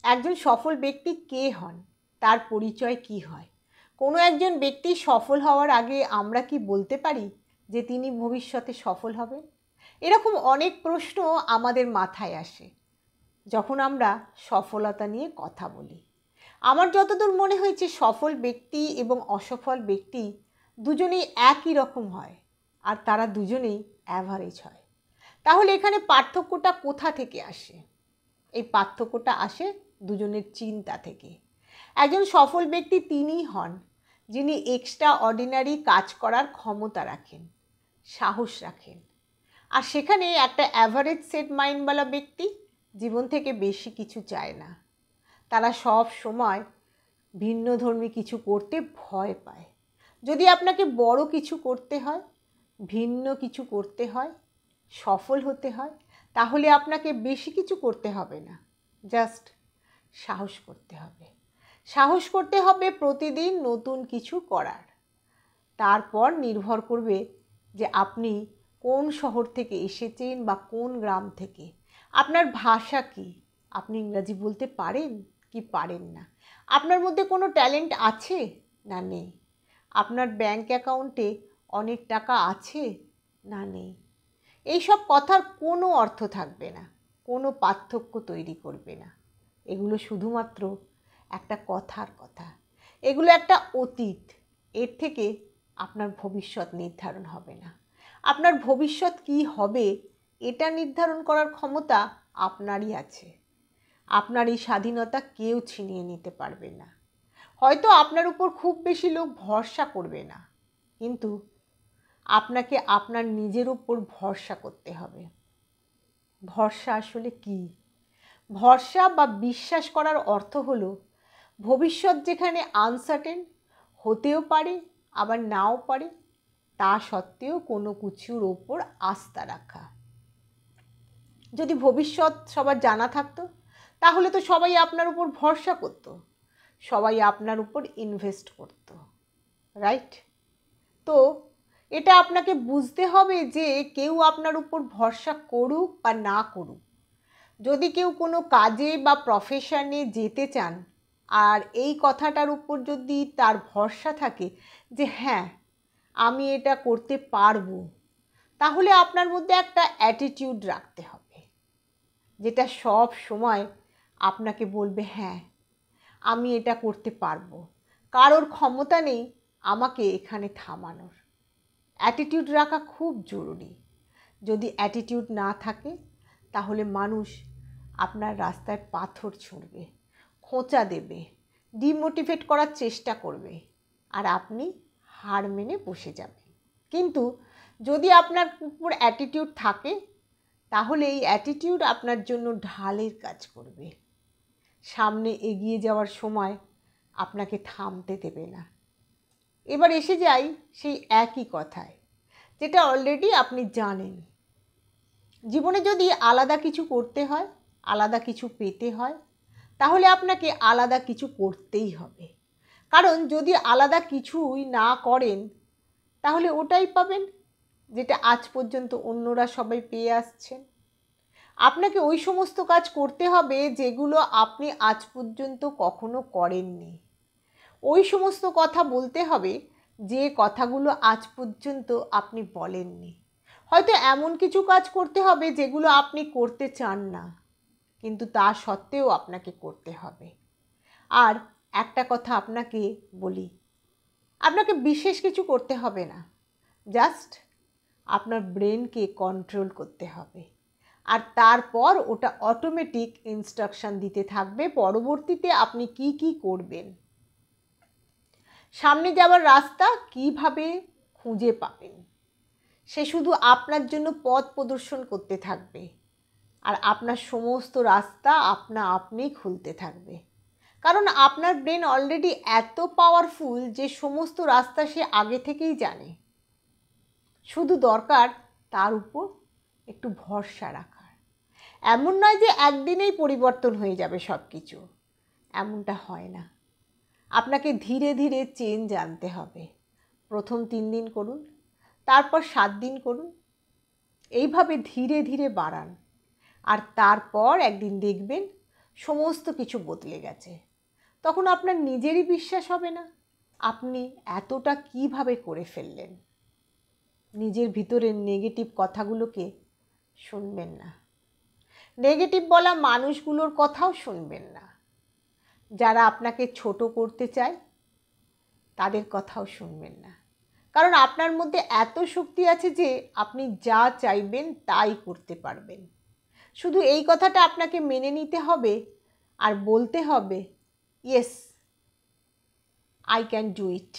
একজন সফল ব্যক্তি কে হন, তার পরিচয় কি হয়? কোনো একজন ব্যক্তি সফল হওয়ার আগে আমরা কি বলতে পারি যে তিনি ভবিষ্যতে সফল হবেন? এরকম অনেক প্রশ্ন আমাদের মাথায় আসে যখন আমরা সফলতা নিয়ে কথা বলি। আমার যতদূর মনে হয়েছে সফল ব্যক্তি এবং অসফল ব্যক্তি দুজনেই একই রকম হয়, আর তারা দুজনেই অ্যাভারেজ হয়। তাহলে এখানে পার্থক্যটা কোথা থেকে আসে? এই পার্থক্যটা আসে দুজনের চিন্তা থেকে। একজন সফল ব্যক্তি তিনিই হন যিনি এক্সট্রা অর্ডিনারি কাজ করার ক্ষমতা রাখেন, সাহস রাখেন। আর সেখানে একটা অ্যাভারেজ সেট মাইন্ডওয়ালা ব্যক্তি জীবন থেকে বেশি কিছু চায় না। তারা সব সময় ভিন্নধর্মী কিছু করতে ভয় পায়। যদি আপনাকে বড় কিছু করতে হয়, ভিন্ন কিছু করতে হয়, সফল হতে হয়, তাহলে আপনাকে বেশি কিছু করতে হবে না, জাস্ট সাহস করতে হবে। সাহস করতে হবে প্রতিদিন নতুন কিছু করার। তারপর নির্ভর করবে যে আপনি কোন শহর থেকে এসেছেন বা কোন গ্রাম থেকে, আপনার ভাষা কি, আপনি ইংরাজি বলতে পারেন কি পারেন না, আপনার মধ্যে কোনো ট্যালেন্ট আছে না নেই, আপনার ব্যাংক অ্যাকাউন্টে অনেক টাকা আছে না নেই। এইসব কথার কোনো অর্থ থাকবে না, কোনো পার্থক্য তৈরি করবে না। এগুলো শুধুমাত্র একটা কথার কথা, এগুলো একটা অতীত। এর থেকে আপনার ভবিষ্যৎ নির্ধারণ হবে না। আপনার ভবিষ্যৎ কী হবে এটা নির্ধারণ করার ক্ষমতা আপনারই আছে। আপনার এই স্বাধীনতা কেউ ছিনিয়ে নিতে পারবে না। হয়তো আপনার উপর খুব বেশি লোক ভরসা করবে না, কিন্তু আপনাকে আপনার নিজের উপর ভরসা করতে হবে। ভরসা আসলে কি? ভরসা বা বিশ্বাস করার অর্থ হলো ভবিষ্যৎ যেখানে আনসার্টেন, হতেও পারে আবার নাও পারে, তা সত্ত্বেও কোনো কিছুর ওপর আস্থা রাখা। যদি ভবিষ্যৎ সবার জানা থাকতো তাহলে তো সবাই আপনার উপর ভরসা করত, সবাই আপনার উপর ইনভেস্ট করত, রাইট? তো এটা আপনাকে বুঝতে হবে যে কেউ আপনার উপর ভরসা করুক বা না করুক, যদি কেউ কোনো কাজে বা প্রফেশনে যেতে চান আর এই কথাটার উপর যদি তার ভরসা থাকে যে হ্যাঁ আমি এটা করতে পারবো, তাহলে আপনার মধ্যে একটা অ্যাটিটিউড রাখতে হবে যেটা সব সময় আপনাকে বলবে হ্যাঁ আমি এটা করতে পারবো, কারোর ক্ষমতা নেই আমাকে এখানে থামানোর। অ্যাটিটিউড রাখা খুব জরুরি। যদি অ্যাটিটিউড না থাকে তাহলে মানুষ আপনার রাস্তায় পাথর ছুঁড়বে, খোঁচা দেবে, ডিমোটিভেট করার চেষ্টা করবে, আর আপনি হার মেনে বসে যাবেন। কিন্তু যদি আপনার উপর অ্যাটিটিউড থাকে তাহলে এই অ্যাটিটিউড আপনার জন্য ঢালের কাজ করবে। সামনে এগিয়ে যাওয়ার সময় আপনাকে থামতে দেবে না। এবার এসে যাই সেই একই কথায়, যেটা অলরেডি আপনি জানেন। জীবনে যদি আলাদা কিছু করতে হয়, আলাদা কিছু পেতে হয়, তাহলে আপনাকে আলাদা কিছু করতেই হবে। কারণ যদি আলাদা কিছুই না করেন তাহলে ওটাই পাবেন যেটা আজ পর্যন্ত অন্যরা সবাই পেয়ে আসছেন। আপনাকে ওই সমস্ত কাজ করতে হবে যেগুলো আপনি আজ পর্যন্ত কখনো করেননি। ওই সমস্ত কথা বলতে হবে যে কথাগুলো আজ পর্যন্ত আপনি বলেননি। হয়তো এমন কিছু কাজ করতে হবে যেগুলো আপনি করতে চান না, কিন্তু তা সত্ত্বেও আপনাকে করতে হবে। আর একটা কথা আপনাকে বলি, আপনাকে বিশেষ কিছু করতে হবে না, জাস্ট আপনার ব্রেনকে কন্ট্রোল করতে হবে। আর তারপর ওটা অটোমেটিক ইনস্ট্রাকশন দিতে থাকবে পরবর্তীতে আপনি কি কি করবেন। সামনে যাওয়ার রাস্তা কিভাবে খুঁজে পাবেন সে শুধু আপনার জন্য পথ প্রদর্শন করতে থাকবে, আর আপনার সমস্ত রাস্তা আপনি খুলতে থাকবে। কারণ আপনার ব্রেন অলরেডি এত পাওয়ারফুল যে সমস্ত রাস্তা সে আগে থেকেই জানে। শুধু দরকার তার উপর একটু ভরসা রাখার। এমন নয় যে একদিনেই পরিবর্তন হয়ে যাবে সব কিছু, এমনটা হয় না। আপনাকে ধীরে ধীরে চেঞ্জ আনতে হবে। প্রথম 3 দিন করুন, তারপর 7 দিন করুন, এইভাবে ধীরে ধীরে বাড়ান। আর তারপর একদিন দেখবেন সমস্ত কিছু বদলে গেছে। তখন আপনার নিজেরই বিশ্বাস হবে না আপনি এতটা কিভাবে করে ফেললেন। নিজের ভিতরের নেগেটিভ কথাগুলোকে শুনবেন না, নেগেটিভ বলা মানুষগুলোর কথাও শুনবেন না। যারা আপনাকে ছোট করতে চায় তাদের কথাও শুনবেন না, কারণ আপনার মধ্যে এত শক্তি আছে যে আপনি যা চাইবেন তাই করতে পারবেন। শুধু এই কথাটা আপনাকে মেনে নিতে হবে আর বলতে হবে, yes I can do it.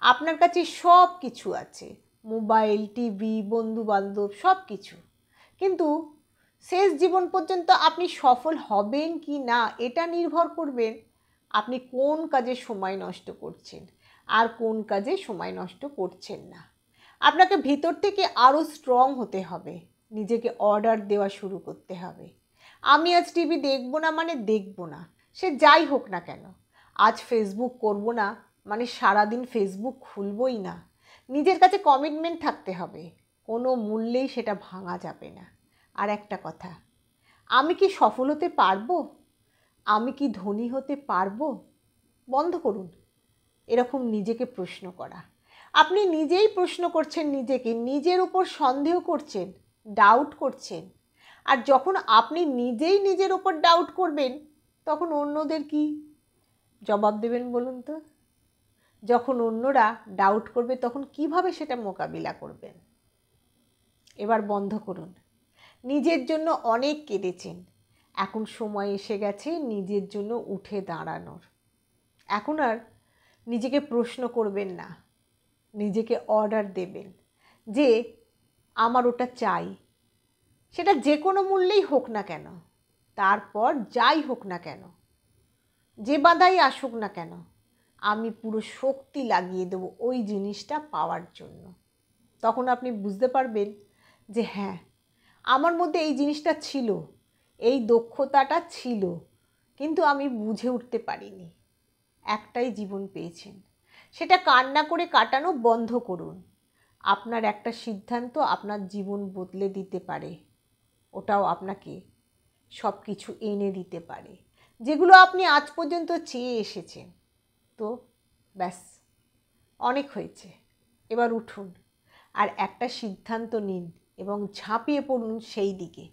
আপনার কাছে সব কিছু আছে, মোবাইল, টিভি, বন্ধুবান্ধব, সব কিছু, কিন্তু শেষ জীবন পর্যন্ত আপনি সফল হবেন কি না এটা নির্ভর করবেন আপনি কোন কাজে সময় নষ্ট করছেন আর কোন কাজে সময় নষ্ট করছেন না। আপনাকে ভিতর থেকে আরও স্ট্রং হতে হবে, নিজেকে অর্ডার দেওয়া শুরু করতে হবে। আমি আজ টিভি দেখব না মানে দেখব না, সে যাই হোক না কেন। আজ ফেসবুক করব না মানে সারাদিন ফেসবুক খুলবই না। নিজের কাছে কমিটমেন্ট থাকতে হবে, কোনো মূল্যেই সেটা ভাঙা যাবে না। আর একটা কথা, আমি কি সফল হতে পারবো, আমি কি ধনী হতে পারবো, বন্ধ করুন এরকম নিজেকে প্রশ্ন করা। আপনি নিজেই প্রশ্ন করছেন নিজেকে, নিজের উপর সন্দেহ করছেন, ডাউট করছেন। আর যখন আপনি নিজেই নিজের উপর ডাউট করবেন তখন অন্যদের কি জবাব দেবেন বলুন তো? যখন অন্যরা ডাউট করবে তখন কিভাবে সেটা মোকাবিলা করবেন? এবার বন্ধ করুন। নিজের জন্য অনেক কেঁদেছেন, এখন সময় এসে গেছে নিজের জন্য উঠে দাঁড়ানোর। এখন আর নিজেকে প্রশ্ন করবেন না, নিজেকে অর্ডার দেবেন যে আমার ওটা চাই, সেটা যে কোনো মূল্যেই হোক না কেন, তারপর যাই হোক না কেন, যে বাধাই আসুক না কেন, আমি পুরো শক্তি লাগিয়ে দেবো ওই জিনিসটা পাওয়ার জন্য। তখন আপনি বুঝতে পারবেন যে হ্যাঁ, আমার মধ্যে এই জিনিসটা ছিল, এই দক্ষতাটা ছিল, কিন্তু আমি বুঝে উঠতে পারিনি। একটাই জীবন পেয়েছেন, সেটা কান্না করে কাটানো বন্ধ করুন। আপনার একটা সিদ্ধান্ত আপনার জীবন বদলে দিতে পারে, ওটাও আপনাকে সব কিছু এনে দিতে পারে যেগুলো আপনি আজ পর্যন্ত চেয়ে এসেছেন। তো ব্যাস, অনেক হয়েছে, এবার উঠুন আর একটা সিদ্ধান্ত নিন এবং ঝাঁপিয়ে পড়ুন সেই দিকে।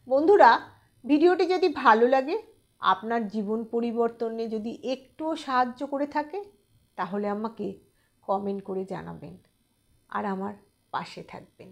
বন্ধুরা, ভিডিওটি যদি ভালো লাগে, আপনার জীবন পরিবর্তনে যদি একটুও সাহায্য করে থাকে, তাহলে আমাকে কমেন্ট করে জানাবেন আর আমার পাশে থাকবেন।